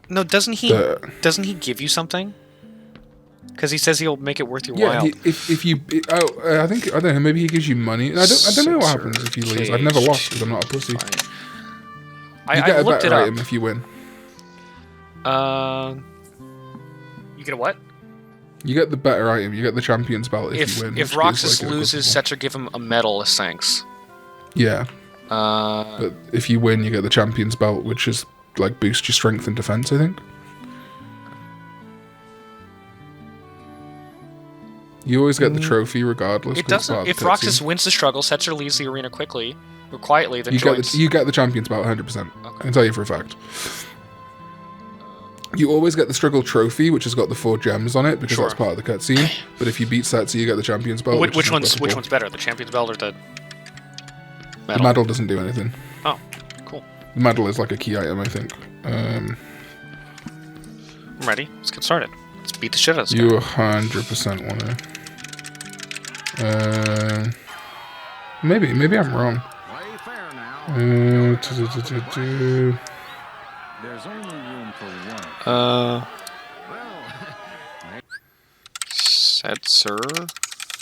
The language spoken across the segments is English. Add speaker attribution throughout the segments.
Speaker 1: No, doesn't he give you something? Because he says he'll make it worth your while.
Speaker 2: If you, I don't know. Maybe he gives you money. I don't know what happens if you lose. I've never lost because I'm not a pussy. You get a better item if you win.
Speaker 1: You get a what?
Speaker 2: You get the better item. You get the champion's belt if you win.
Speaker 1: If Roxas loses, Setzer give him a medal as thanks.
Speaker 2: Yeah. But if you win, you get the champion's belt, which is like boosts your strength and defense, I think. You always get the trophy regardless.
Speaker 1: It doesn't. If Roxas wins the struggle, Setzer leaves the arena quickly or quietly, then joins.
Speaker 2: You get the champion's belt 100%. Okay. I can tell you for a fact. You always get the struggle trophy, which has got the 4 gems on it, because that's part of the cutscene. But if you beat Setzer, you get the champion's belt.
Speaker 1: Which one's better, the champion's belt or the medal?
Speaker 2: The medal doesn't do anything.
Speaker 1: Oh, cool.
Speaker 2: The medal is like a key item, I think.
Speaker 1: I'm ready. Let's get started. Let's beat the shit out of this guy.
Speaker 2: You 100% want to. Maybe I'm wrong.
Speaker 3: There's only room for one.
Speaker 1: Setzer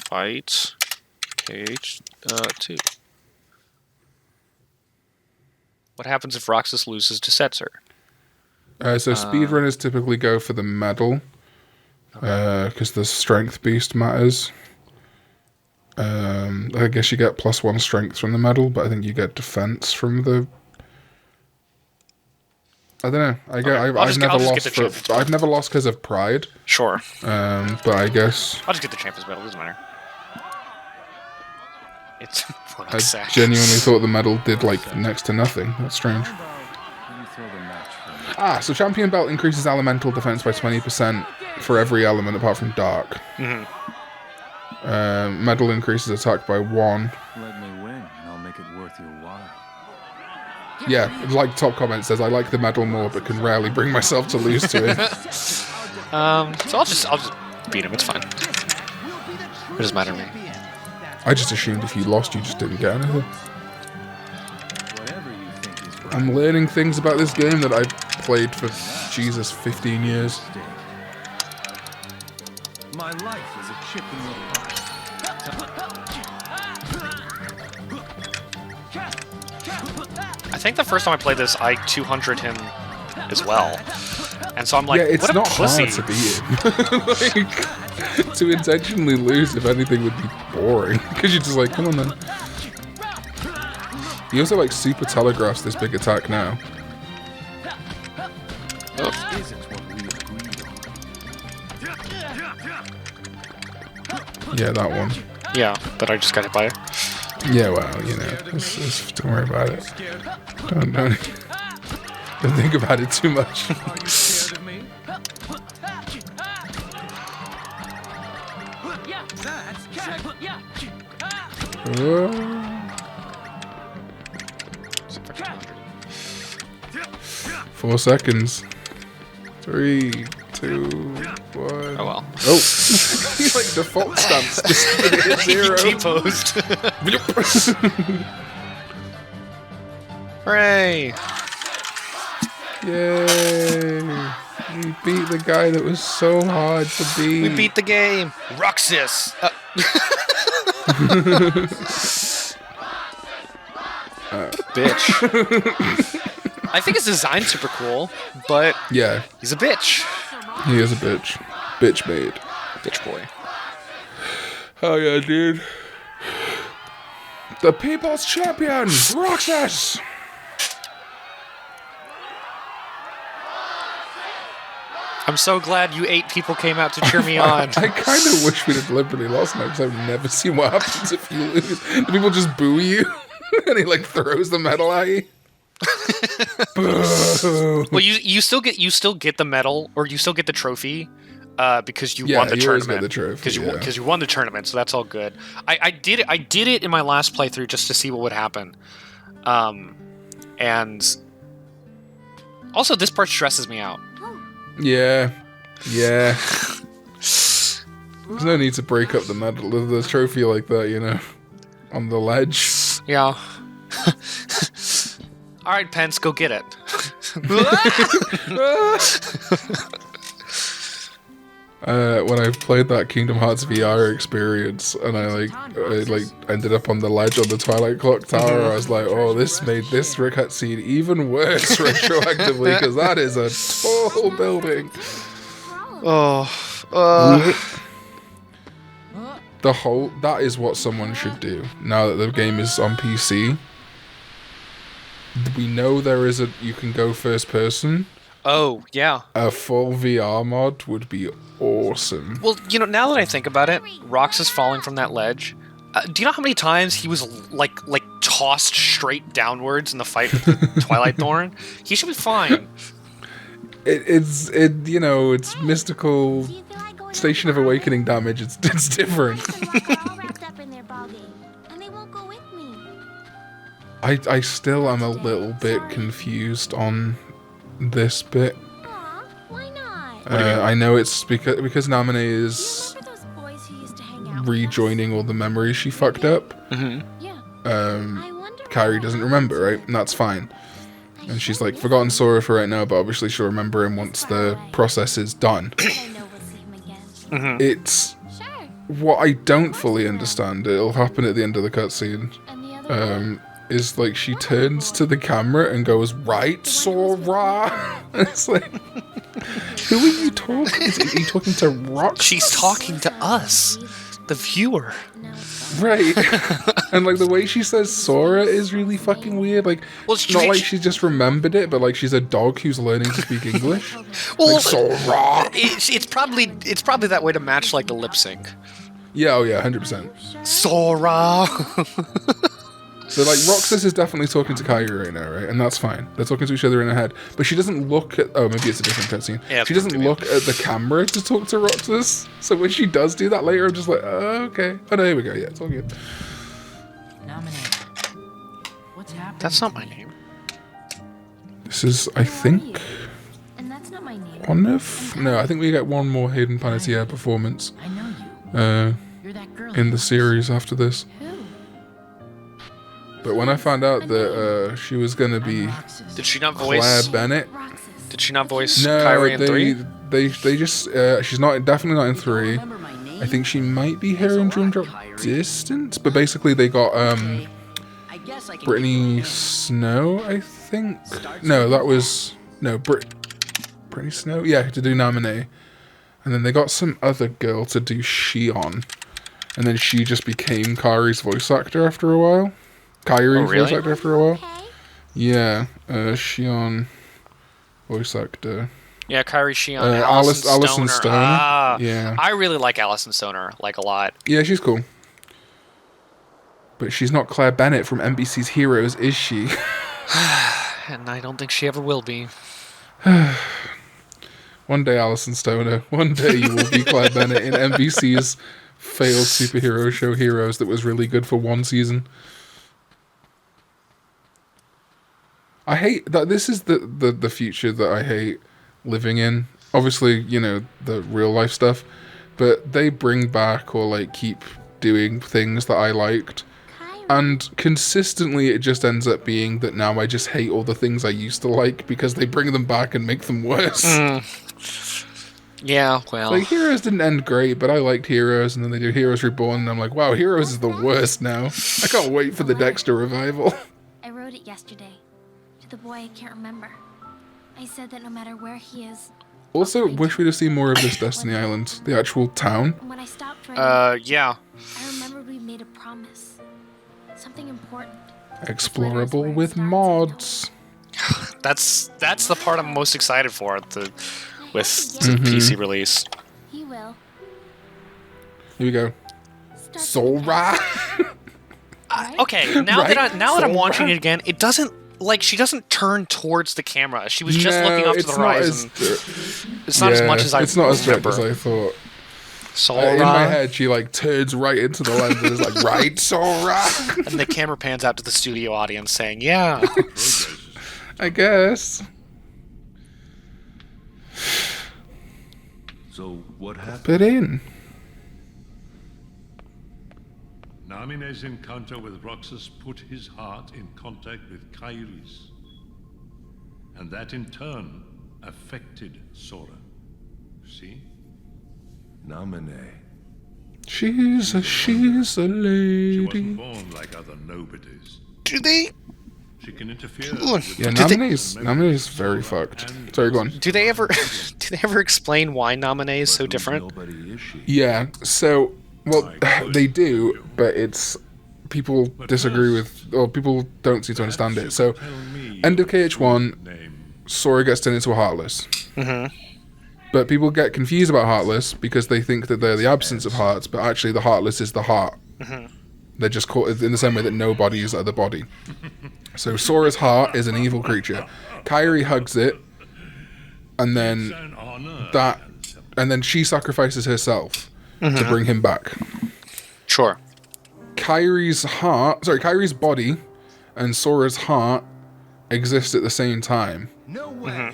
Speaker 1: fight KH2. What happens if Roxas loses to Setzer?
Speaker 2: So speedrunners typically go for the medal, because the strength boost matters. I guess you get +1 strength from the medal, but I think you get defense from the. I don't know. I've never lost because of pride.
Speaker 1: Sure.
Speaker 2: But I guess
Speaker 1: I'll just get the champion's medal. Doesn't matter. It's.
Speaker 2: I genuinely thought the medal did like next to nothing. That's strange. So champion belt increases elemental defense by 20% for every element apart from dark.
Speaker 1: Mm-hmm.
Speaker 2: Medal increases attack by 1.
Speaker 3: Let me win, and I'll make it worth your while.
Speaker 2: Yeah, like top comment says, I like the medal more, but can rarely bring myself to lose to it.
Speaker 1: So I'll just beat him. It's fine. It doesn't matter to me.
Speaker 2: I just assumed if you lost, you just didn't get anything. I'm learning things about this game that I've played for, 15 years.
Speaker 3: My life is a chip in your pie.
Speaker 1: I think the first time I played this, I 200'd him as well. And so I'm like,
Speaker 2: it's
Speaker 1: what
Speaker 2: not
Speaker 1: a pussy.
Speaker 2: hard to beat him. Like, to intentionally lose, if anything, would be boring. Because you're just like, come on then. He also like super telegraphs this big attack now. Yeah, that one.
Speaker 1: Yeah, but I just got hit by it.
Speaker 2: Yeah, well, you know, don't worry about it. Don't think about it too much. Four seconds. 3, 2, 1.
Speaker 1: Oh well.
Speaker 2: Oh, he like default stunts. Just hit 0.
Speaker 1: T-posed. Hooray!
Speaker 2: Yay! We beat the guy that was so hard to beat.
Speaker 1: We beat the game. Roxas. Bitch. I think his design's super cool, but
Speaker 2: yeah,
Speaker 1: he's a bitch.
Speaker 2: He is a bitch. Bitch made.
Speaker 1: Bitch boy.
Speaker 2: Oh yeah, dude. The people's champion, Roxas!
Speaker 1: I'm so glad you 8 people came out to cheer me on.
Speaker 2: I kind of wish we'd have deliberately lost now, because I've never seen what happens if you lose. Do people just boo you? And he like throws the medal at you?
Speaker 1: Well, you still get the medal, or you still get the trophy, because you won the tournament. Because you won the tournament, so that's all good. I did it in my last playthrough just to see what would happen, and also this part stresses me out.
Speaker 2: Yeah. There's no need to break up the medal, the trophy like that, you know, on the ledge.
Speaker 1: Yeah. All right, Pence, go get it.
Speaker 2: When I played that Kingdom Hearts VR experience, and I ended up on the ledge on the Twilight Clock Tower, I was like, oh, this made this cutscene even worse retroactively, because that is a tall building. That is what someone should do now that the game is on PC. We know you can go first person.
Speaker 1: Oh, yeah.
Speaker 2: A full VR mod would be awesome.
Speaker 1: Well, now that I think about it, Roxas falling from that ledge. Do you know how many times he was like tossed straight downwards in the fight with the Twilight Thorn? He should be fine.
Speaker 2: It's mystical Station of Awakening damage. It's different. I still am a little bit confused on this bit.
Speaker 4: Why not?
Speaker 2: I know it's because Namine is rejoining all the memories she fucked up. Kairi doesn't remember, right? And that's fine. And she's like, forgotten Sora for right now, but obviously she'll remember him once the process is done. It's what I don't fully understand. It'll happen at the end of the cutscene. Is like she turns to the camera and goes, "Right, Sora." It's like, who are you talking to? Are you talking to Roxas?
Speaker 1: She's talking to us, the viewer.
Speaker 2: Right. And like the way she says Sora is really fucking weird. Like, not like she just remembered it, but like she's a dog who's learning to speak English.
Speaker 1: Well,
Speaker 2: like, Sora.
Speaker 1: It's probably that way to match like the lip sync.
Speaker 2: Yeah, 100%.
Speaker 1: Sora.
Speaker 2: So, like, Roxas is definitely talking to Kairi right now, right? And that's fine. They're talking to each other in her head. But she doesn't look at... Oh, maybe it's a different cutscene. Yeah, she doesn't look at the camera to talk to Roxas. So when she does do that later, I'm just like, oh, okay. Oh, no, here we go. Yeah, it's all good.
Speaker 4: What's happening?
Speaker 1: That's not my name.
Speaker 2: This is, I think...
Speaker 4: And that's not my name.
Speaker 2: One of... No, I think we get one more Hayden Panettiere performance.
Speaker 4: I know you. You're that girl
Speaker 2: in the series after this.
Speaker 4: Who?
Speaker 2: But when I found out that she was going to be
Speaker 1: Did she not voice
Speaker 2: Claire Bennett...
Speaker 1: Did she not voice Kairi in 3?
Speaker 2: They just... she's definitely not in 3. I think she might be here in Dream Drop Distance. But basically they got Brittany Snow, I think. No, that was... No, Brittany Snow? Yeah, to do Namine. And then they got some other girl to do Shion. And then she just became Kairi's voice actor after a while. Kairi's voice actor after a while. Yeah, Shion voice actor.
Speaker 1: Yeah, Kairi Shion. Alison Stoner. Ah,
Speaker 2: yeah.
Speaker 1: I really like Alison Stoner, like a lot.
Speaker 2: Yeah, she's cool. But she's not Claire Bennett from NBC's Heroes, is she?
Speaker 1: And I don't think she ever will be.
Speaker 2: One day, Alison Stoner. One day you will be Claire Bennett in NBC's failed superhero show Heroes that was really good for one season. I hate that this is the future that I hate living in. Obviously, the real life stuff, but they bring back or like keep doing things that I liked. And consistently it just ends up being that now I just hate all the things I used to like because they bring them back and make them worse.
Speaker 1: Yeah, well.
Speaker 2: Like, Heroes didn't end great, but I liked Heroes, and then they do Heroes Reborn, and I'm like, wow, Heroes is the worst now. I can't wait for the Dexter revival.
Speaker 4: I wrote it yesterday. To the boy I can't remember. I said that no matter where he is...
Speaker 2: Also, wish we'd have seen more of this Destiny Island, the actual town.
Speaker 4: When I stopped writing,
Speaker 1: yeah.
Speaker 4: I remember we made a promise. Something important.
Speaker 2: Explorable with mods.
Speaker 1: That's the part I'm most excited for with the PC release.
Speaker 4: He will.
Speaker 2: Here we go. Sora.
Speaker 1: Okay, now that I'm watching it again, it doesn't she doesn't turn towards the camera. She was just looking off to the horizon. It's not as much as I
Speaker 2: It's not as direct as I thought.
Speaker 1: Sora.
Speaker 2: In my head, she turns right into the lens and is like, right, Sora.
Speaker 1: And the camera pans out to the studio audience saying, yeah.
Speaker 2: I guess.
Speaker 3: So what happened?
Speaker 2: Put in.
Speaker 5: Namine's encounter with Roxas put his heart in contact with Kairi's. and that in turn affected Sora. See?
Speaker 3: Namine.
Speaker 2: She's a
Speaker 5: She
Speaker 2: lady.
Speaker 5: wasn't born like other nobodies.
Speaker 1: Do they?
Speaker 5: She can interfere.
Speaker 2: Yeah, Namine is very fucked. Sorry, go on.
Speaker 1: Do they ever explain why Naminé is so different?
Speaker 3: Nobody is she?
Speaker 2: Yeah, so, well, they do, but it's, people disagree with, or people don't seem to understand it. So, end of KH1, Sora gets turned into a Heartless. But people get confused about Heartless because they think that they're the absence of hearts, but actually the Heartless is the heart. They're just caught in the same way that no bodies are the body. So Sora's heart is an evil creature. Kairi hugs it, and then she sacrifices herself to bring him back.
Speaker 1: Sure.
Speaker 2: Kairi's body and Sora's heart exist at the same time.
Speaker 3: No way.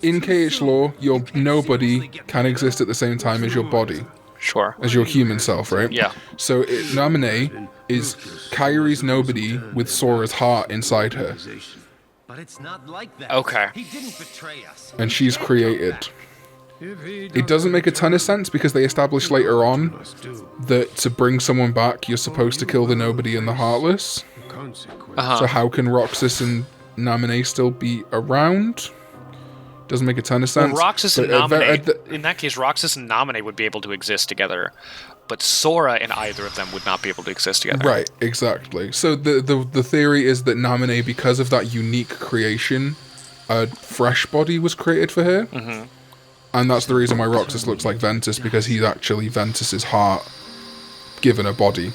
Speaker 2: In KH lore, your nobody can exist at the same time as your body.
Speaker 1: Sure.
Speaker 2: As your human self, right?
Speaker 1: Yeah.
Speaker 2: So Naminé is Kairi's nobody with Sora's heart inside her.
Speaker 3: But it's not like that.
Speaker 1: Okay.
Speaker 3: He didn't betray us.
Speaker 2: And she's created. It doesn't make a ton of sense because they establish later on that to bring someone back, you're supposed to kill the nobody and the heartless. So how can Roxas and Naminé still be around? Doesn't make a ton of sense.
Speaker 1: Well, Roxas and Naminé, in that case, Roxas and Naminé would be able to exist together, but Sora and either of them would not be able to exist together.
Speaker 2: Right, exactly. So the theory is that Naminé, because of that unique creation, a fresh body was created for her. And that's the reason why Roxas looks like Ventus, because he's actually Ventus's heart given a body.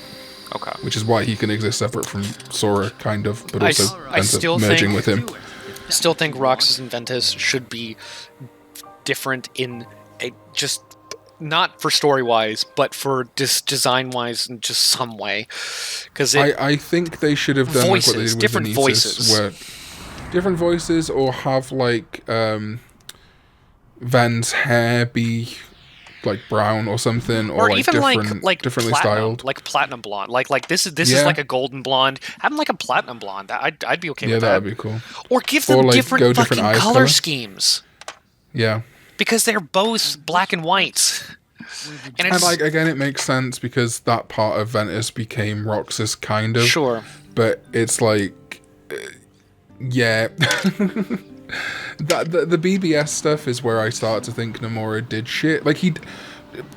Speaker 1: Okay.
Speaker 2: Which is why he can exist separate from Sora, kind of, but also Ventus merging with him.
Speaker 1: I still think Roxas and Ventus should be different in just not for story wise, but for design wise in just some way. Because
Speaker 2: I think they should have done
Speaker 1: voices,
Speaker 2: like what they did with
Speaker 1: different
Speaker 2: Vanitas,
Speaker 1: voices,
Speaker 2: where different voices, or have like Ven's hair be like brown or something, or like
Speaker 1: even
Speaker 2: different,
Speaker 1: like
Speaker 2: differently
Speaker 1: platinum,
Speaker 2: styled,
Speaker 1: like platinum blonde. Like this is like a golden blonde. Have them like a platinum blonde. I'd be okay with that.
Speaker 2: Yeah, that'd be cool.
Speaker 1: Or give them
Speaker 2: like,
Speaker 1: different fucking
Speaker 2: different
Speaker 1: color schemes.
Speaker 2: Yeah.
Speaker 1: Because they're both black and white.
Speaker 2: And like again, it makes sense because that part of Ventus became Roxas, kind of.
Speaker 1: Sure.
Speaker 2: But it's like, yeah. The BBS stuff is where I start to think Nomura did shit. Like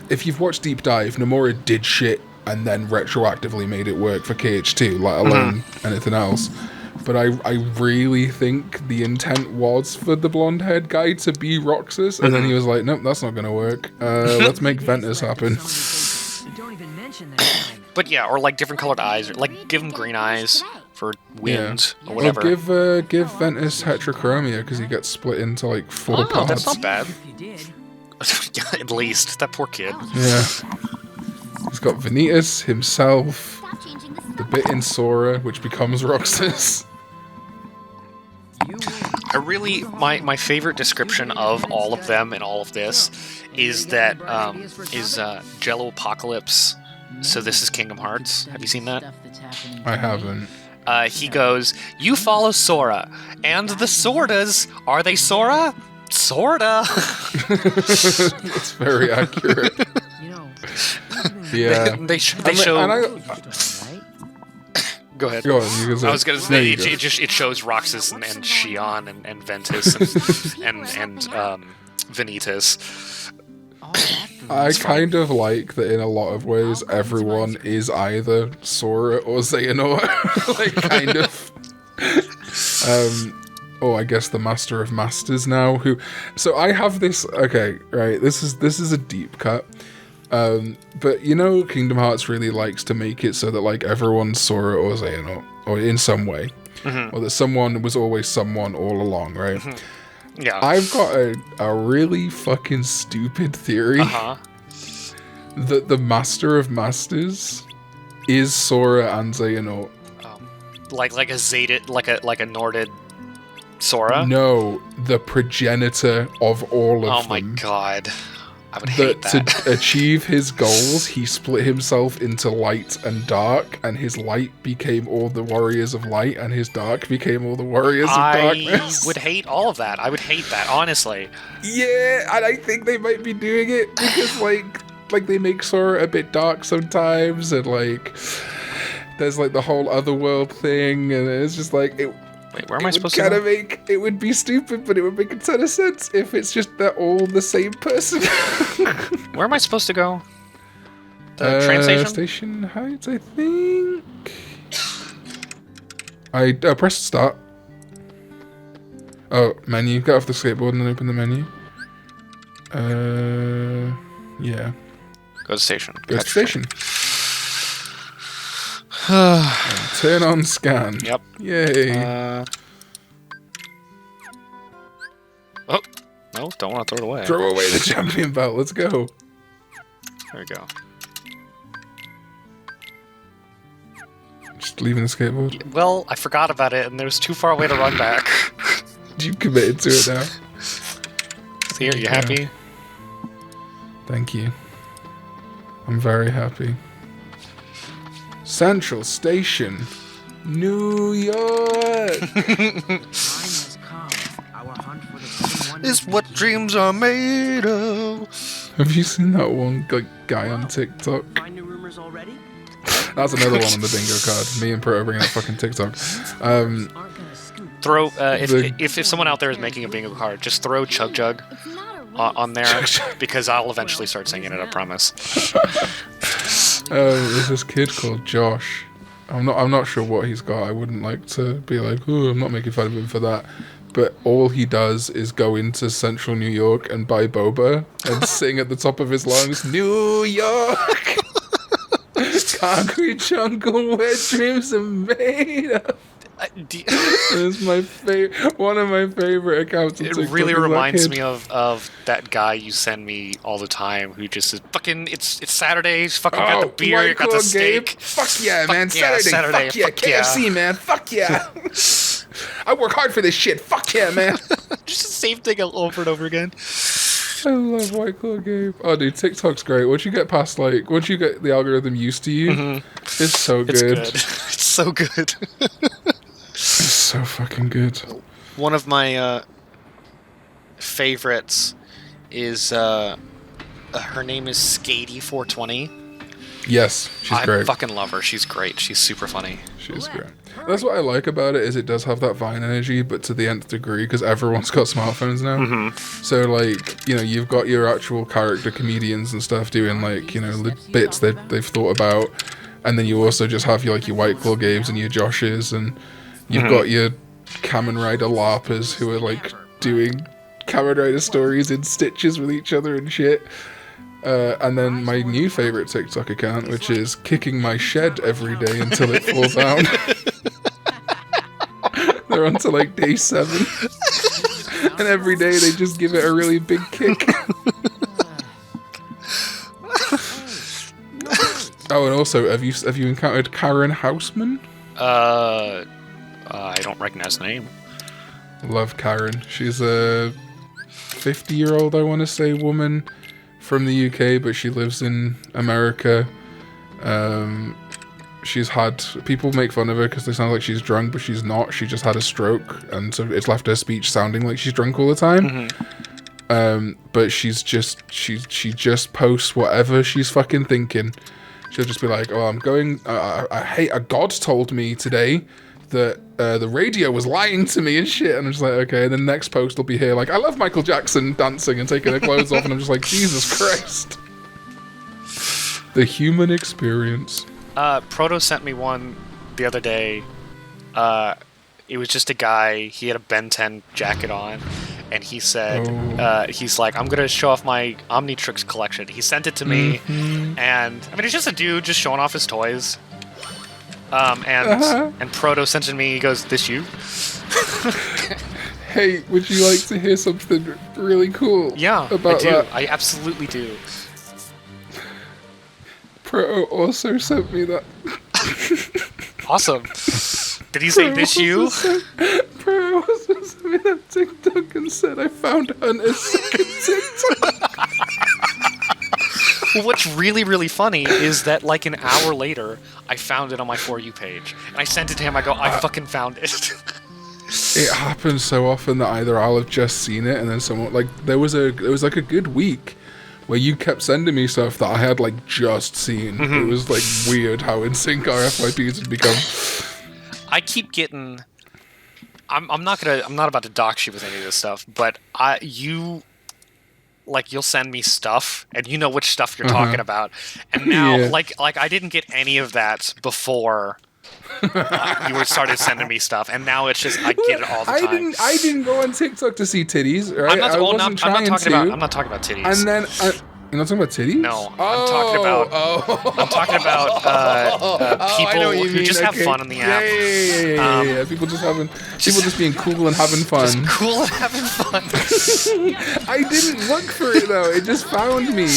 Speaker 2: if you've watched Deep Dive, Nomura did shit and then retroactively made it work for KH2, let alone anything else. But I really think the intent was for the blonde-haired guy to be Roxas, and then he was like, nope, that's not going to work. Let's make Ventus happen.
Speaker 6: Don't even mention that.
Speaker 1: But yeah, or like different colored eyes, or like give him green eyes for wind or whatever.
Speaker 2: Or give Ventus heterochromia because he gets split into like 4 parts.
Speaker 1: That's not bad.
Speaker 6: If you did.
Speaker 1: At least that poor kid.
Speaker 2: Yeah. He's got Vanitas, himself, the bit in Sora, which becomes Roxas.
Speaker 1: My favorite description of all of them and all of this is that Jello Apocalypse. So this is Kingdom Hearts. Have you seen that?
Speaker 2: I haven't.
Speaker 1: He goes, "You follow Sora, and the Sortas, are they Sora? Sorta."
Speaker 2: That's very accurate. Yeah.
Speaker 1: They show. Go ahead.
Speaker 2: Go on, you can say.
Speaker 1: I was gonna say it shows Roxas and Xion and Ventus and Vanitas.
Speaker 2: I kind of like that in a lot of ways everyone is either Sora or Xehanort. Like kind of. I guess the Master of Masters now. So I have this. Okay, right. This is a deep cut. But you know, Kingdom Hearts really likes to make it so that like everyone's Sora or Xehanort, or in some way, or that someone was always someone all along, right?
Speaker 1: Yeah.
Speaker 2: I've got a really fucking stupid theory that the Master of Masters is Sora and Xehanort.
Speaker 1: Like a Zeta, like a Norded Sora?
Speaker 2: No, the progenitor of all of them.
Speaker 1: Oh my god. I would hate that.
Speaker 2: To achieve his goals, he split himself into light and dark, and his light became all the warriors of light, and his dark became all the warriors of darkness.
Speaker 1: I would hate all of that. I would hate that, honestly.
Speaker 2: Yeah, and I think they might be doing it because, like they make Sora a bit dark sometimes, and, like, there's, like, the whole otherworld thing, and it's just, like,
Speaker 1: Wait, where am I supposed to go?
Speaker 2: It would be stupid, but it would make a ton of sense if it's just they're all the same person.
Speaker 1: Where am I supposed to go? The train station?
Speaker 2: Station Heights, I think. I press start. Oh, menu. Get off the skateboard and then open the menu. Yeah.
Speaker 1: Go to station.
Speaker 2: Go to station. Turn on scan.
Speaker 1: Yep.
Speaker 2: Yay.
Speaker 1: Oh, no, don't want to throw it away.
Speaker 2: Throw away the champion belt. Let's go.
Speaker 1: There we go.
Speaker 2: Just leaving the skateboard.
Speaker 1: Well, I forgot about it, and it was too far away to run back.
Speaker 2: You committed to it now.
Speaker 1: See, are you happy?
Speaker 2: Thank you. I'm very happy. Central Station, New York.
Speaker 1: Is what dreams are made of.
Speaker 2: Have you seen that one guy on TikTok?
Speaker 6: Find new rumors already?
Speaker 2: That's another one on the bingo card. Me and Pro bringing up fucking TikTok.
Speaker 1: Throw if someone out there is making a bingo card, just throw Chug Jug on there because I'll eventually start singing it. I promise.
Speaker 2: There's this kid called Josh. I'm not sure what he's got. I wouldn't like to be like, oh, I'm not making fun of him for that. But all he does is go into central New York and buy boba and sing at the top of his lungs, New York! Concrete jungle where dreams are made of. It's my one of my favorite accounts.
Speaker 1: It really reminds me of that guy you send me all the time who just says, fucking, it's Saturday, he's fucking got the beer, you got the steak.
Speaker 2: Fuck yeah, man. Saturday. Fuck yeah. KFC, man. Fuck yeah. I work hard for this shit. Fuck yeah, man.
Speaker 1: Just the same thing over and over again.
Speaker 2: I love White Claw Gabe. Oh, dude, TikTok's great. Once you get past, like, once you get the algorithm used to you, it's so good.
Speaker 1: It's so good.
Speaker 2: It's so fucking good.
Speaker 1: One of my favorites is her name is Skatey420.
Speaker 2: Yes, she's great.
Speaker 1: I fucking love her. She's great. She's super funny.
Speaker 2: She's great. That's what I like about it, is it does have that Vine energy, but to the nth degree, because everyone's got smartphones now. So, like, you know, you've got your actual character comedians and stuff doing, like, you know, the bits that they've thought about, and then you also just have your, like, your White Claw Games and your Joshes, and you've got your Kamen Rider LARPers who are, like, doing Kamen Rider stories in stitches with each other and shit. And then my new favorite TikTok account, which is kicking my shed every day until it falls down. They're on to like day 7. And every day they just give it a really big kick. Oh, and also, have you encountered Karen Houseman?
Speaker 1: I don't recognize the name.
Speaker 2: Love Karen. She's a 50-year-old, I want to say, woman from the UK, but she lives in America. She's had... People make fun of her because they sound like she's drunk, but she's not. She just had a stroke, and so it's left her speech sounding like she's drunk all the time. But she's just... She just posts whatever she's fucking thinking. She'll just be like, oh, I'm going... I hate... A god told me today that the radio was lying to me and shit. And I'm just like, okay. And the next post will be here like, I love Michael Jackson dancing and taking her clothes off. And I'm just like, Jesus Christ. The human experience.
Speaker 1: Proto sent me one the other day. It was just a guy. He had a Ben 10 jacket on. And he said, he's like, I'm going to show off my Omnitrix collection. He sent it to me. And, I mean, it's just a dude just showing off his toys. And Proto sent it to me. He goes, "This you?"
Speaker 2: Hey, would you like to hear something really cool?
Speaker 1: Yeah,
Speaker 2: about
Speaker 1: I do.
Speaker 2: That?
Speaker 1: I absolutely do.
Speaker 2: Proto also sent me that.
Speaker 1: Awesome. Did he say "this you"?
Speaker 2: Proto also sent me that TikTok and said, "I found Hunter's second TikTok."
Speaker 1: Well, what's really, really funny is that, like, an hour later, I found it on my For You page. And I sent it to him. I go, I fucking found it.
Speaker 2: It happens so often that either I'll have just seen it and then someone... Like, there was like a good week where you kept sending me stuff that I had, like, just seen. It was, like, weird how in sync our FYPs had become.
Speaker 1: I keep getting... I'm not about to dox you with any of this stuff, but you'll send me stuff, and you know which stuff you're talking about. And now, like I didn't get any of that before you started sending me stuff, and now it's just I get it all the time.
Speaker 2: I didn't go on TikTok to see titties, right?
Speaker 1: I'm not talking about titties.
Speaker 2: And then you're not talking about titties?
Speaker 1: No, I'm talking about people who just have fun on the app.
Speaker 2: Yeah. People just being cool and having fun.
Speaker 1: Just cool and having fun.
Speaker 2: I didn't look for it though. It just found me.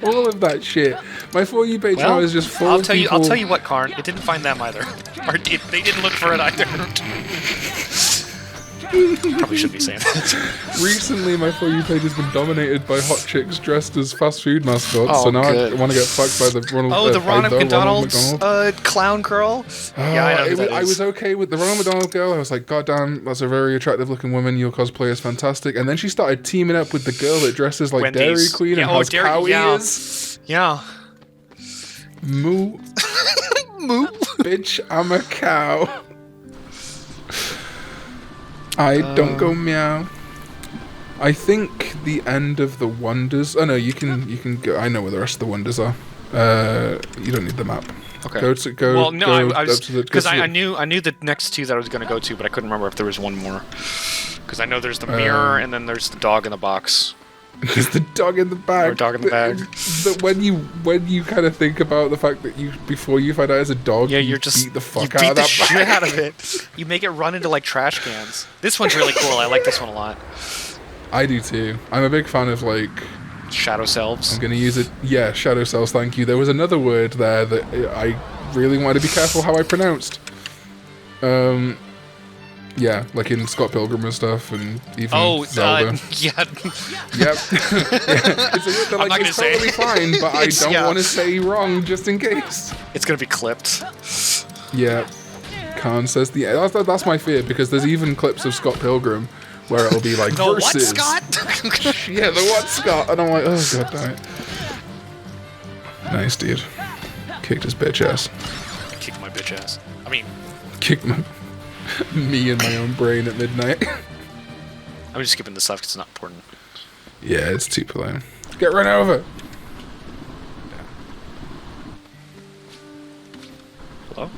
Speaker 2: All of that shit. My For You page now is just full of people.
Speaker 1: I'll tell you what, Karn. It didn't find them either. They didn't look for it either. Probably shouldn't be saying that.
Speaker 2: Recently, my For You page has been dominated by hot chicks dressed as fast food mascots, so now I want to get fucked by the Ronald
Speaker 1: McDonald's clown girl.
Speaker 2: I was okay with the Ronald McDonald girl. I was like, God damn, that's a very attractive looking woman. Your cosplay is fantastic. And then she started teaming up with the girl that dresses like
Speaker 1: Wendy's.
Speaker 2: Dairy Queen and has cow ears.
Speaker 1: Yeah.
Speaker 2: Moo.
Speaker 1: Moo.
Speaker 2: Bitch, I'm a cow. I don't go meow. I think the end of the wonders. Oh no, you can go. I know where the rest of the wonders are. You don't need the map.
Speaker 1: Okay.
Speaker 2: Go.
Speaker 1: Well, no,
Speaker 2: because
Speaker 1: I knew the next two that I was going to go to, but I couldn't remember if there was one more. Because I know there's the mirror and then there's the dog in the box.
Speaker 2: There's the dog in the bag.
Speaker 1: Or dog in the bag.
Speaker 2: But when you kind of think about the fact that before you find out it's a dog, you beat the fuck out of that
Speaker 1: shit
Speaker 2: bag.
Speaker 1: out of it. You make it run into like trash cans. This one's really cool. I like this one a lot.
Speaker 2: I do too. I'm a big fan of like
Speaker 1: shadow selves.
Speaker 2: I'm gonna use it. Yeah, shadow selves. Thank you. There was another word there that I really wanted to be careful how I pronounced. Yeah, like in Scott Pilgrim and stuff, and even Zelda.
Speaker 1: Yeah.
Speaker 2: Yep. It's a word that like, it's totally fine, but I don't want to say wrong just in case.
Speaker 1: It's gonna be clipped.
Speaker 2: Yeah. Karn says that's my fear, because there's even clips of Scott Pilgrim where it'll be like
Speaker 1: the
Speaker 2: versus.
Speaker 1: What, Scott?
Speaker 2: Yeah, the what, Scott? And I'm like, oh god damn it. Nice, dude. Kicked his bitch ass.
Speaker 1: Kicked my bitch ass.
Speaker 2: Kicked me in my own brain at midnight.
Speaker 1: I'm just skipping this stuff because it's not important.
Speaker 2: Yeah, it's too plain. Get run over.
Speaker 1: Hello?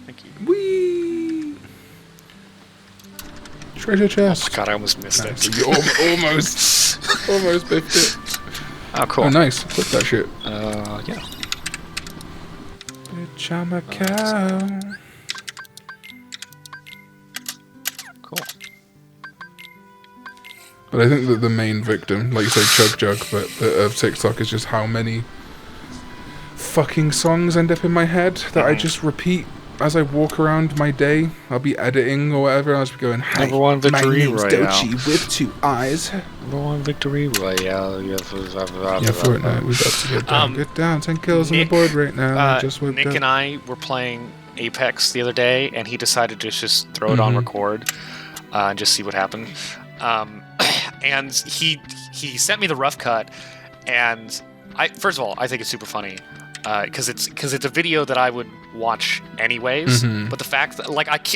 Speaker 1: Thank you.
Speaker 2: Whee! Treasure chest.
Speaker 1: Oh, God, I almost missed it.
Speaker 2: You almost biffed it.
Speaker 1: Oh, cool.
Speaker 2: Oh, nice. Click that shit.
Speaker 1: Yeah.
Speaker 2: Bitch, I'm a cow.
Speaker 1: Cool.
Speaker 2: But I think that the main victim, like you say, Chug Jug, but of TikTok is just how many fucking songs end up in my head that I just repeat as I walk around my day. I'll be editing or whatever, and I'll just be going, "Hi,
Speaker 1: my name's
Speaker 2: Dochi with 2 eyes."
Speaker 1: Number 1 victory royale.
Speaker 2: Yeah, Fortnite. We're about to get down. Get down. 10 kills on the board right now.
Speaker 1: Nick and I were playing Apex the other day, and he decided to just throw it on record and just see what happened. And he sent me the rough cut, and first of all, I think it's super funny because it's a video that I would watch anyways. But the fact that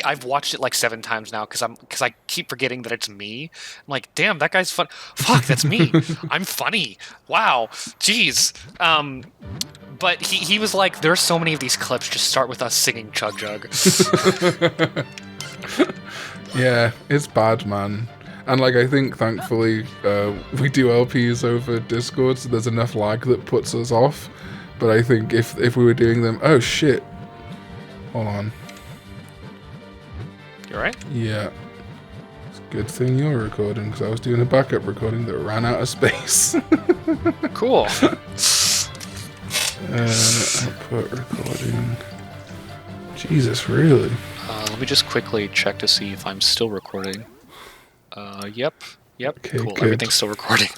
Speaker 1: I've watched it like 7 times now because I keep forgetting that it's me. I'm like, damn, that guy's fun. Fuck, that's me. I'm funny. Wow, jeez. But he was like, there's so many of these clips. Just start with us singing Chug Jug.
Speaker 2: Yeah, it's bad, man. And I think thankfully we do LPs over Discord, so there's enough lag that puts us off. But I think if we were doing them, oh shit, hold on.
Speaker 1: You alright?
Speaker 2: Yeah. It's a good thing you're recording, because I was doing a backup recording that ran out of space.
Speaker 1: Cool.
Speaker 2: Output recording. Jesus, really?
Speaker 1: Let me just quickly check to see if I'm still recording. Yep.
Speaker 2: Okay,
Speaker 1: cool.
Speaker 2: good.
Speaker 1: Everything's still recording.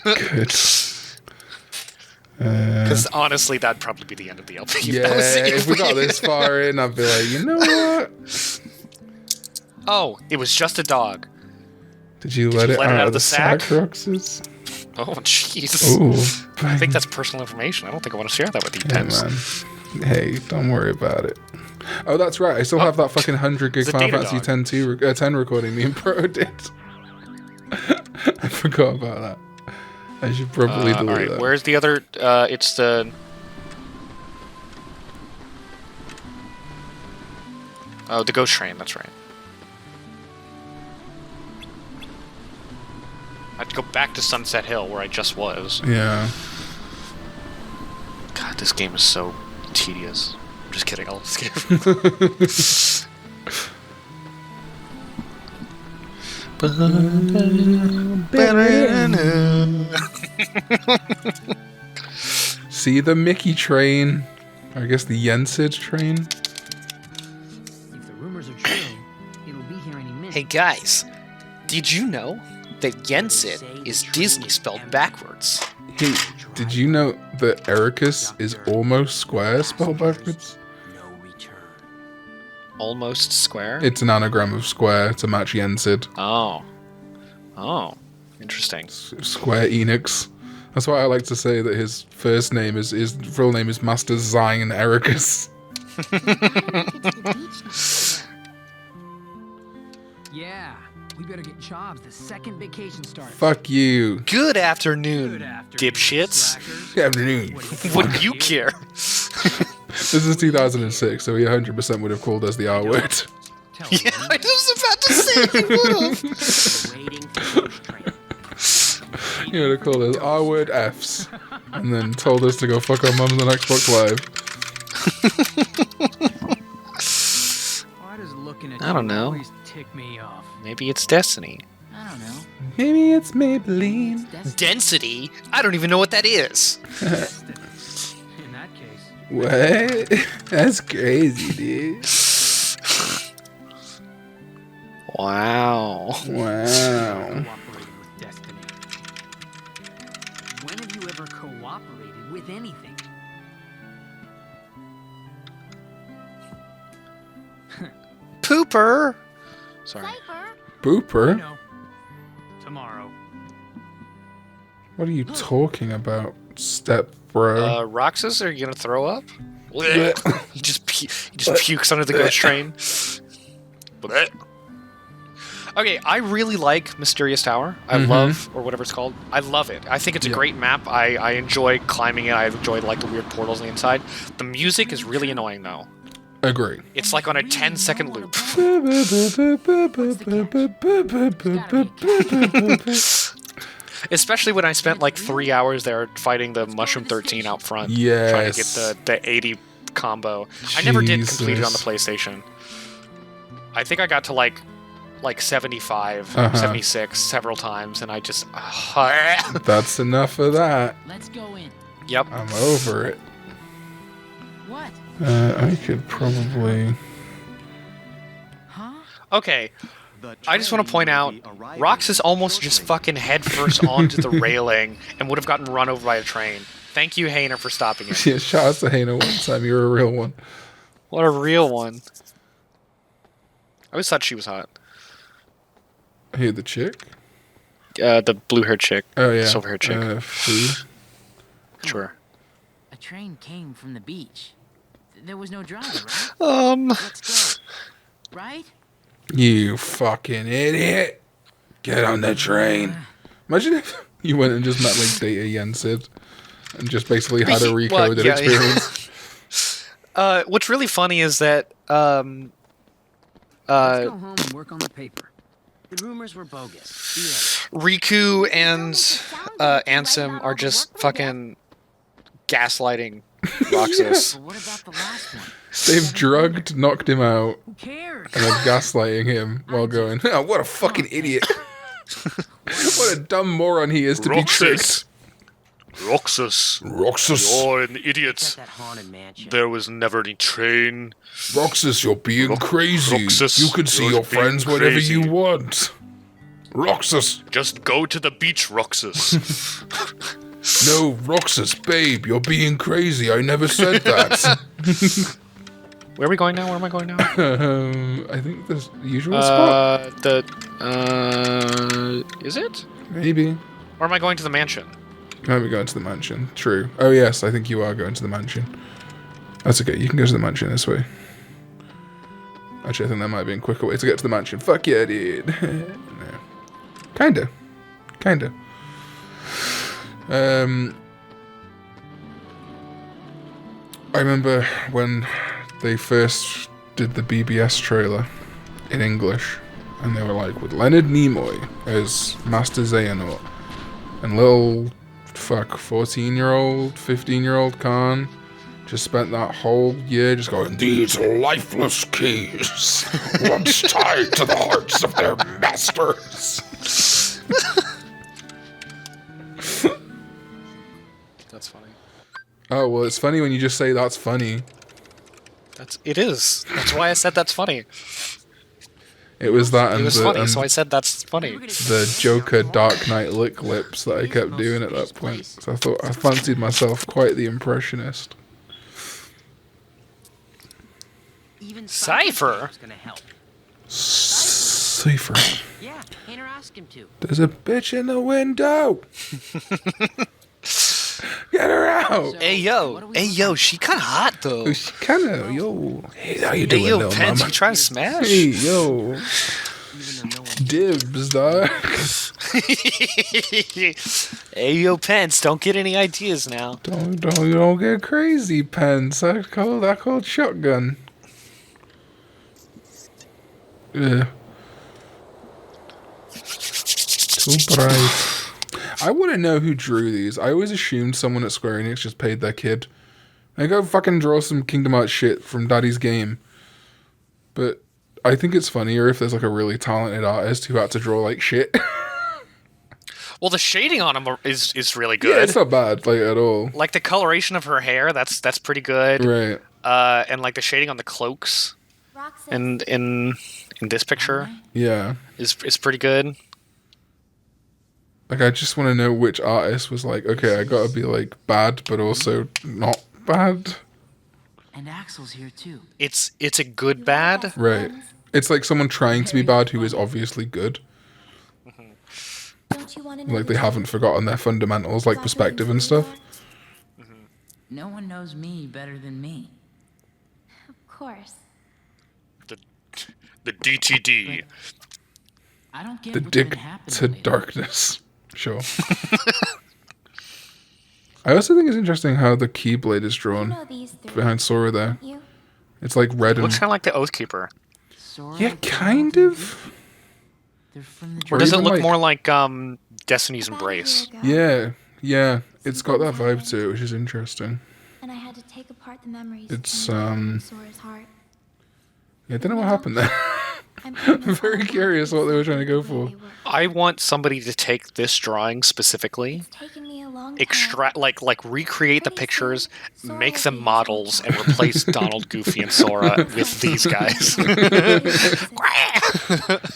Speaker 2: Good.
Speaker 1: Because honestly, that'd probably be the end of the LP.
Speaker 2: Yeah, if we got this far in, I'd be like, you know what?
Speaker 1: Oh, it was just a dog.
Speaker 2: Did you let it out of the sack, Roxas?
Speaker 1: Oh, jeez.
Speaker 2: Ooh,
Speaker 1: I think that's personal information. I don't think I want to share that with you,
Speaker 2: hey,
Speaker 1: Pens.
Speaker 2: man. Hey, don't worry about it. Oh, that's right. I still have that fucking 100 gig Final Fantasy 10 recording me and Pro did. I forgot about that. I should probably delete
Speaker 1: alright,
Speaker 2: that.
Speaker 1: where's the other? It's the... Oh, the ghost train, that's right. I have to go back to Sunset Hill, where I just was.
Speaker 2: Yeah.
Speaker 1: God, this game is so tedious. I'm just kidding, I'll skip.
Speaker 2: See the Mickey train. I guess the Yensid train.
Speaker 6: If the rumors are true, it'll be here any minute.
Speaker 1: Hey guys, did you know that Yensid is Disney spelled backwards?
Speaker 2: Hey, did you know that Ericus is almost square spelled backwards?
Speaker 1: Almost square?
Speaker 2: It's an anagram of square to match Yensid.
Speaker 1: Oh. Oh. Interesting.
Speaker 2: Square Enix. That's why I like to say that his first name is, his full name is Master Zion Ericus.
Speaker 6: Yeah, we better get jobs the second vacation starts.
Speaker 2: Fuck you.
Speaker 1: Good afternoon, dipshits.
Speaker 2: Good afternoon.
Speaker 1: Wouldn't you care?
Speaker 2: This is 2006, so he 100% would have called us the R word.
Speaker 1: Yeah, I was about to say he would have.
Speaker 2: He would have called us R word Fs, and then told us to go fuck our mums on Xbox Live.
Speaker 6: Why does looking at
Speaker 1: I don't
Speaker 6: you
Speaker 1: know.
Speaker 6: always tick me off?
Speaker 1: Maybe it's Destiny.
Speaker 6: I don't know.
Speaker 2: Maybe it's Maybelline.
Speaker 1: Density? I don't even know what that is.
Speaker 6: In that case.
Speaker 2: What? That's crazy, dude.
Speaker 1: Wow.
Speaker 2: Wow.
Speaker 6: Cooperated with Destiny. When have you ever cooperated with anything?
Speaker 1: Pooper. Sorry.
Speaker 2: Booper?
Speaker 6: No. Tomorrow.
Speaker 2: What are you talking about, step bro?
Speaker 1: Roxas, are you gonna throw up? he just pukes under the ghost train. Okay, I really like Mysterious Tower. I love, or whatever it's called. I love it. I think it's a great map. I enjoy climbing it. I enjoy like the weird portals on the inside. The music is really annoying though.
Speaker 2: Agree.
Speaker 1: It's like on a 10-second loop. Especially when I spent like 3 hours there fighting the Mushroom 13 out front.
Speaker 2: Yes.
Speaker 1: Trying to get the 80 combo. I never did complete it on the PlayStation. I think I got to like 75, 76 several times, and I just...
Speaker 2: That's enough of that.
Speaker 6: Let's go in.
Speaker 1: Yep.
Speaker 2: I'm over it.
Speaker 6: What?
Speaker 2: I could probably...
Speaker 6: Huh?
Speaker 1: Okay. I just want to point out, Roxas almost just fucking headfirst onto the railing and would have gotten run over by a train. Thank you, Hayner, for stopping it.
Speaker 2: Yeah, shout out to Hayner one time. You're a real one.
Speaker 1: What a real one. I always thought she was hot.
Speaker 2: Who, the chick?
Speaker 1: The blue-haired chick.
Speaker 2: Oh, yeah.
Speaker 1: Silver-haired chick.
Speaker 2: Who?
Speaker 1: Sure.
Speaker 6: A train came from the beach. There was no driver, right? Let's go. Right?
Speaker 2: You fucking idiot. Get on the train. Imagine if you went and just met like Data Yensid and just basically had a recoded experience.
Speaker 1: What's really funny is that
Speaker 6: Let's go home and work on the paper.
Speaker 3: The rumors were bogus.
Speaker 1: Riku and Ansem are just fucking gaslighting Roxas.
Speaker 6: But what about the last one?
Speaker 2: They've drugged, knocked him out,
Speaker 6: Who cares?
Speaker 2: and are gaslighting him while going, oh, what a fucking idiot. What a dumb moron he is to be tricked.
Speaker 1: Roxas,
Speaker 2: Roxas.
Speaker 1: you're an idiot.
Speaker 3: That haunted mansion.
Speaker 1: There was never any train.
Speaker 2: Roxas, you're being crazy.
Speaker 1: Roxas,
Speaker 2: you can see
Speaker 1: you're
Speaker 2: your friends
Speaker 1: being
Speaker 2: whenever
Speaker 1: crazy.
Speaker 2: you want. Roxas.
Speaker 1: Just go to the beach, Roxas.
Speaker 2: No, Roxas, babe, you're being crazy. I never said that.
Speaker 1: Where are we going now? Where am I going now?
Speaker 2: I think the usual spot.
Speaker 1: Is it?
Speaker 2: Maybe.
Speaker 1: Or am I going to the mansion?
Speaker 2: You might be going to the mansion. True. Oh yes, I think you are going to the mansion. That's okay. You can go to the mansion this way. Actually, I think that might be a quicker way to get to the mansion. Fuck yeah, dude. No. Kinda. I remember when they first did the BBS trailer in English, and they were like, with Leonard Nimoy as Master Xehanort, and little 14-year-old, 15-year-old Karn just spent that whole year just going, these lifeless keys, once tied to the hearts of their masters.
Speaker 1: That's funny.
Speaker 2: Oh, well, it's funny when you just say that's funny.
Speaker 1: It is. That's why I said that's funny.
Speaker 2: It was that and
Speaker 1: it was funny, so I said that's funny.
Speaker 2: The Joker Dark Knight lick lips that I kept doing at that point. So I thought I fancied myself quite the impressionist.
Speaker 3: Even
Speaker 1: Cypher?
Speaker 2: Cypher.
Speaker 3: Yeah, Painter asked him to.
Speaker 2: There's a bitch in the window. Get her out.
Speaker 1: Hey yo, she kind of hot though.
Speaker 2: Oh, she kind of, yo. Hey, how you doing,
Speaker 1: hey yo,
Speaker 2: little
Speaker 1: Pence,
Speaker 2: mama?
Speaker 1: you trying to smash?
Speaker 2: Hey yo. Dibs, dog.
Speaker 1: Hey yo, Pence, don't get any ideas now.
Speaker 2: Don't get crazy, Pence. That's called shotgun. Yeah. Too bright. I want to know who drew these. I always assumed someone at Square Enix just paid their kid. Like, go fucking draw some Kingdom Hearts shit from Daddy's game. But I think it's funnier if there's like a really talented artist who had to draw like shit.
Speaker 1: Well, the shading on him is really good.
Speaker 2: Yeah, it's not bad, like, at all.
Speaker 1: Like the coloration of her hair, that's pretty good.
Speaker 2: Right.
Speaker 1: And like the shading on the cloaks,
Speaker 4: Roxas.
Speaker 1: and in this picture,
Speaker 2: Yeah.
Speaker 1: is pretty good.
Speaker 2: Like, I just want to know which artist was like, okay, I gotta be like bad, but also not bad.
Speaker 6: And Axel's here too.
Speaker 1: It's a good bad.
Speaker 2: Right. It's like someone trying to be bad who is obviously good.
Speaker 4: Don't you want to know
Speaker 2: Like,
Speaker 4: the
Speaker 2: they haven't forgotten their fundamentals, like perspective and stuff.
Speaker 6: No one knows me better than me.
Speaker 4: Of course.
Speaker 1: The DTD.
Speaker 6: I don't get
Speaker 2: The
Speaker 6: what's
Speaker 2: dick
Speaker 6: been happening
Speaker 2: to
Speaker 6: lately.
Speaker 2: darkness. Sure. I also think it's interesting how the Keyblade is
Speaker 4: You
Speaker 2: drawn
Speaker 4: know these three,
Speaker 2: behind Sora there.
Speaker 4: don't you?
Speaker 2: It's like red and...
Speaker 1: Looks kind of like the Oathkeeper.
Speaker 6: Sora,
Speaker 2: Yeah, kind of.
Speaker 6: They're from the
Speaker 1: Or does it
Speaker 2: even
Speaker 1: look
Speaker 2: like-
Speaker 1: more like Destiny's
Speaker 4: About a
Speaker 1: Embrace?
Speaker 4: year ago,
Speaker 2: Yeah. It's got that vibe to it, which is interesting.
Speaker 4: and I had to take apart the memories.
Speaker 2: It's,
Speaker 4: from Sora's heart.
Speaker 2: Yeah, I don't know what happened there.
Speaker 4: I'm
Speaker 2: I'm very curious what they were trying to go for.
Speaker 1: I want somebody to take this drawing specifically,
Speaker 4: Taken me a long time.
Speaker 1: extract like recreate the
Speaker 4: Pretty
Speaker 1: pictures,
Speaker 4: soon, Sora
Speaker 1: make
Speaker 4: will
Speaker 1: them
Speaker 4: be
Speaker 1: models, and replace Donald, Goofy, and Sora with these guys.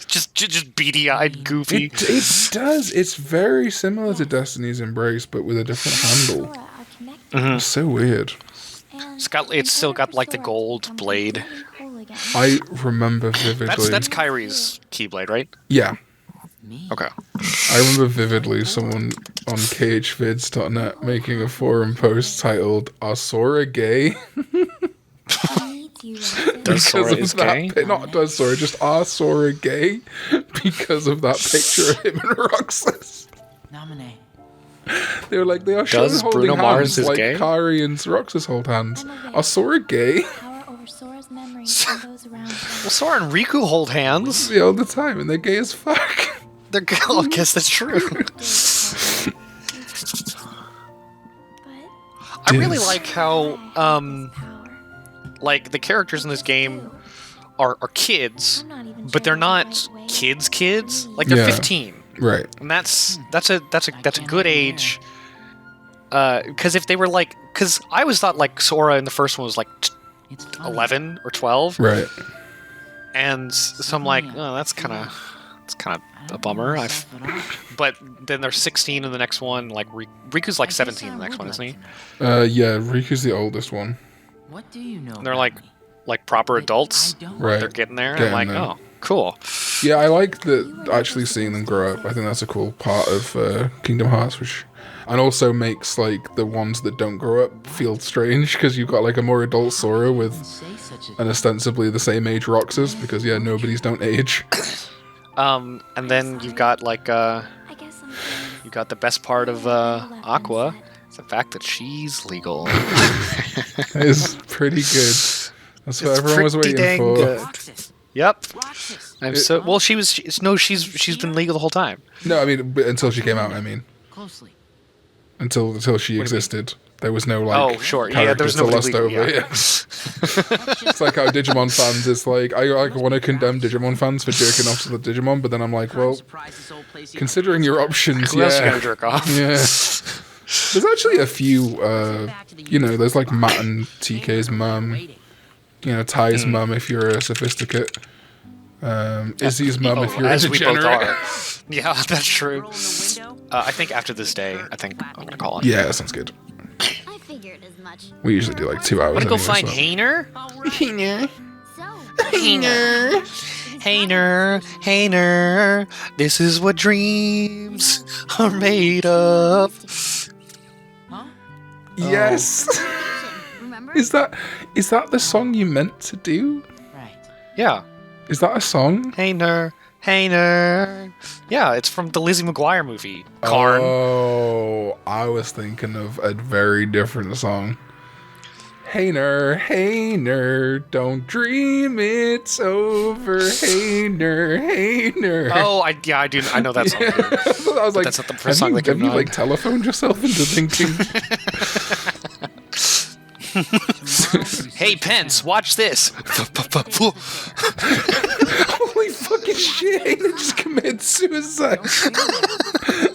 Speaker 1: just beady-eyed Goofy.
Speaker 2: It does. It's very similar to Destiny's Embrace, but with a different handle.
Speaker 4: Sora are connected,
Speaker 2: It's so weird.
Speaker 4: and
Speaker 1: It's still
Speaker 4: in order
Speaker 1: got,
Speaker 4: for
Speaker 1: like, the
Speaker 4: Sora to
Speaker 1: gold
Speaker 4: become
Speaker 1: blade.
Speaker 4: completely whole again,
Speaker 2: I remember vividly.
Speaker 1: That's Kyrie's Keyblade, right?
Speaker 2: Yeah.
Speaker 6: Me.
Speaker 1: Okay.
Speaker 2: I remember vividly someone on khvids.net making a forum post titled, "Are Sora gay?"
Speaker 4: I need you, Roxas.
Speaker 1: Does Sora
Speaker 2: Because
Speaker 1: is
Speaker 2: of that
Speaker 1: gay?
Speaker 2: Not does Sora, just are Sora gay? Because of that picture of him and Roxas.
Speaker 6: Nominate.
Speaker 2: They were like, they are shown
Speaker 1: Does
Speaker 2: holding
Speaker 1: Bruno Mars
Speaker 2: hands
Speaker 1: is
Speaker 2: like
Speaker 1: gay?
Speaker 2: Kari and Roxas hold hands.
Speaker 4: I'm aware.
Speaker 2: Are Sora gay?
Speaker 4: Power over Sora's memories and those around him.
Speaker 1: Well, Sora and Riku hold hands.
Speaker 2: Yeah, all the time, and they're gay as fuck.
Speaker 1: They're oh, I guess that's true. I really
Speaker 2: Diz.
Speaker 1: like how like the characters in this game are kids, but they're not kids. Like they're
Speaker 2: Yeah.
Speaker 1: 15,
Speaker 2: Right.
Speaker 1: and that's a good age. Because if they were like, because I always thought like Sora in the first one was like
Speaker 6: It's funny.
Speaker 1: 11 or 12,
Speaker 2: Right.
Speaker 1: and so I'm like, oh, that's kind of It's kind of a bummer. But then there's 16 in the next one. Like Riku's like 17 in the next one, isn't he?
Speaker 2: Yeah, Riku's the oldest one.
Speaker 6: What do you know?
Speaker 1: And they're like proper adults.
Speaker 2: Right.
Speaker 1: They're getting there. I'm like, oh, cool.
Speaker 2: Yeah, I like that actually seeing them grow up. I think that's a cool part of Kingdom Hearts, and also makes like the ones that don't grow up feel strange because you've got like a more adult Sora with an ostensibly the same age Roxas because nobody's don't age.
Speaker 1: And then you've got like you got the best part of Aqua, the fact that she's legal.
Speaker 2: It's pretty good. That's what everyone was waiting for.
Speaker 1: Good. Yep. I'm so well. She's been legal the whole time.
Speaker 2: No, I mean until she came out. I mean,
Speaker 6: Closely.
Speaker 2: until she existed. There was no like.
Speaker 1: Oh sure, yeah. There was no
Speaker 2: lust
Speaker 1: legal,
Speaker 2: over. Yeah. It's like how Digimon fans. It's like I want to condemn Digimon fans for jerking off to the Digimon, but then I'm like, well, considering your options,
Speaker 1: Who else you gonna jerk off?
Speaker 2: Yeah. There's actually a few. There's like Matt and TK's mum. Ty's mum if you're a sophisticate. Izzy's mum if you're a degenerate.
Speaker 1: We both are. Yeah, that's true. I think after this day, I'm gonna call it.
Speaker 2: Yeah, that sounds good.
Speaker 4: I figured as much.
Speaker 2: We usually do like 2 hours.
Speaker 1: Wanna go find Hainer?
Speaker 4: So,
Speaker 1: Hainer. This is what dreams are made of.
Speaker 2: Yes.
Speaker 4: remember?
Speaker 2: Is that the song you meant to do?
Speaker 6: Right.
Speaker 1: Yeah.
Speaker 2: Is that a song?
Speaker 1: Hainer. Yeah, it's from the Lizzie McGuire movie, Karn.
Speaker 2: Oh, I was thinking of a very different song. Hainer, don't dream it's over. Hainer.
Speaker 1: Oh, I do. I know that song.
Speaker 2: Yeah.
Speaker 1: Too.
Speaker 2: I was like,
Speaker 1: that's not the first song that came
Speaker 2: have you
Speaker 1: to mind.
Speaker 2: like telephoned yourself into thinking?
Speaker 1: Hey, Pence, watch this.
Speaker 2: Holy fucking shit! Hainer just committed suicide.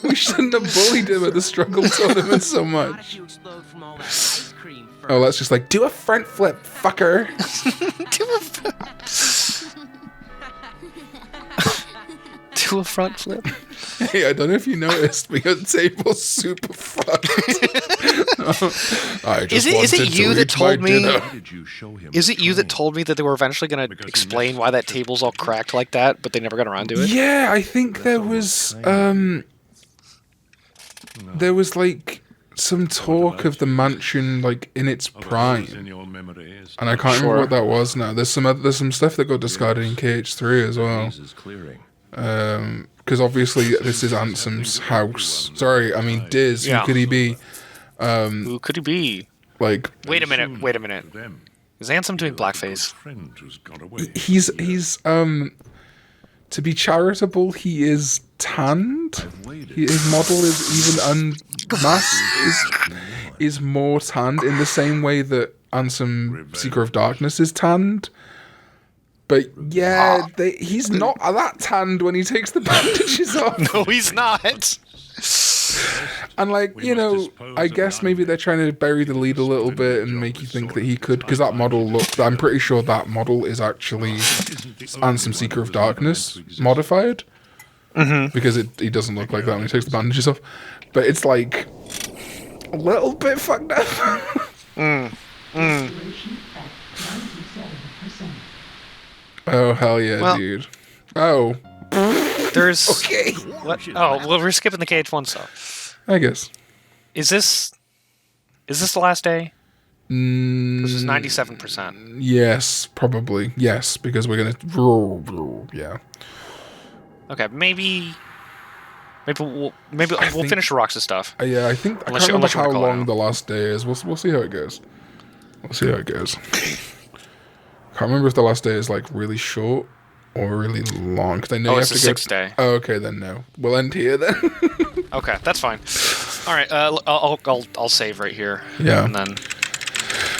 Speaker 2: We shouldn't have bullied him at the struggle tournament so much. Oh, let's just like do a front flip, fucker.
Speaker 1: Do a front flip.
Speaker 2: Hey, I don't know if you noticed, but your table's super fucked.
Speaker 1: Is it you that told me?
Speaker 5: Did you show him
Speaker 1: Is
Speaker 5: the
Speaker 1: it you that
Speaker 5: troll?
Speaker 1: told me that they were eventually going to explain why that table's all cracked like that, but they never got around to it?
Speaker 2: Yeah, I think there was like some talk of the mansion like in its prime,
Speaker 5: In your memories,
Speaker 2: and I can't remember what that was now. There's some stuff that got discarded in KH3 as well.
Speaker 5: is clearing.
Speaker 2: Because obviously this is Ansem's house. Sorry, I mean Diz.
Speaker 1: Yeah.
Speaker 2: Who could he be?
Speaker 1: Who could he be?
Speaker 2: Like
Speaker 1: Wait a minute.
Speaker 5: Them,
Speaker 1: Is Ansem doing blackface?
Speaker 5: friend who's gone away.
Speaker 2: he's to be charitable, he is tanned. His model is even unmasked is more tanned in the same way that Ansem Seeker of Darkness is tanned. But yeah, he's not that tanned when he takes the bandages off.
Speaker 1: No, he's not.
Speaker 2: And like, I guess maybe they're trying to bury the lead a little bit and make you think that he could, because that model I'm pretty sure that model is actually Ansem Seeker of Darkness modified. Mm-hmm. Because he doesn't look like that when he takes the bandages off. But it's like a little bit fucked up. Oh, hell yeah, dude. Oh.
Speaker 1: There's...
Speaker 2: Okay.
Speaker 1: What? Oh, well, we're skipping the KH1 stuff.
Speaker 2: I guess.
Speaker 1: Is this the last day? This is 97%.
Speaker 2: Yes, probably. Yes, because we're going to... Yeah.
Speaker 1: Okay, maybe we'll finish the Roxas stuff.
Speaker 2: Yeah, I think... I can't remember how long the last day is. We'll see how it goes. Can't remember if the last day is like really short or really long. Because I know you have to go.
Speaker 1: It's the 6th day.
Speaker 2: Oh, okay, then no. We'll end here then.
Speaker 1: Okay, that's fine. All right, I'll save right here.
Speaker 2: Yeah.
Speaker 1: And then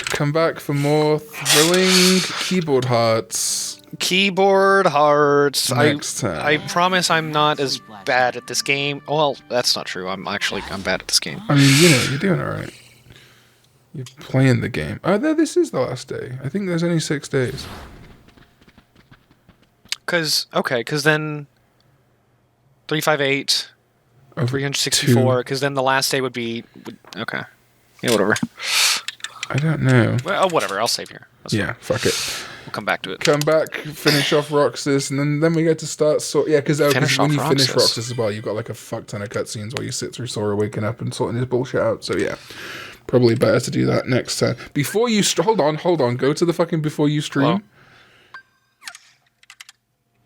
Speaker 2: come back for more thrilling keyboard hearts. Next time.
Speaker 1: I promise I'm not as bad at this game. Well, that's not true. I'm bad at this game.
Speaker 2: I mean, you're doing all right. You're playing the game. Oh, this is the last day. I think there's only 6 days.
Speaker 1: Because then 358, 364, because then the last day would be... Okay. Yeah, whatever.
Speaker 2: I don't know.
Speaker 1: Well, whatever. I'll save here.
Speaker 2: Fuck it.
Speaker 1: We'll come back to it.
Speaker 2: Come back, finish off Roxas, and then we get to start... because when you finish Roxas as well, you've got like a fuck ton of cutscenes while you sit through Sora waking up and sorting his bullshit out. So yeah, probably better to do that next time. Before you... hold on. Go to the fucking before you stream.
Speaker 1: Hello?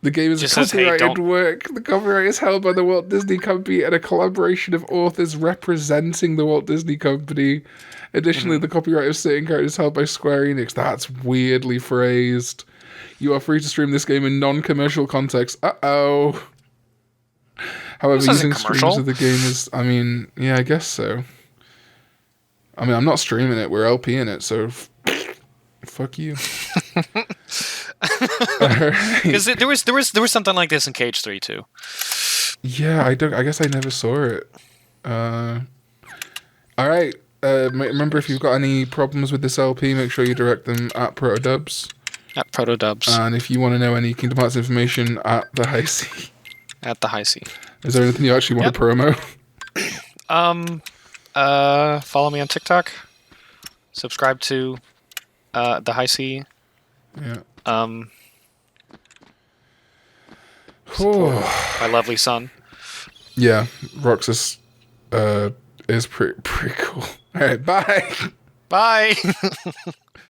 Speaker 2: The game is
Speaker 1: Just
Speaker 2: copyrighted work. The copyright is held by the Walt Disney Company and a collaboration of authors representing the Walt Disney Company. Additionally, the copyright of certain characters is held by Square Enix. That's weirdly phrased. You are free to stream this game in non-commercial context. Uh-oh. However, using streams of the game is... I mean, yeah, I guess so. I mean, I'm not streaming it. We're LPing it, so... fuck you.
Speaker 1: Because there was something like this in Cage 3 too.
Speaker 2: Yeah, I guess I never saw it. All right. Remember, if you've got any problems with this LP, make sure you direct them at Protodubs.
Speaker 1: At Protodubs.
Speaker 2: And if you want to know any Kingdom Hearts information, at the High C.
Speaker 1: At the High C.
Speaker 2: Is there anything you actually want to promo?
Speaker 1: Follow me on TikTok. Subscribe to the High C.
Speaker 2: Yeah.
Speaker 1: My lovely son.
Speaker 2: Yeah, Roxas is pretty cool. All right, bye.
Speaker 1: Bye.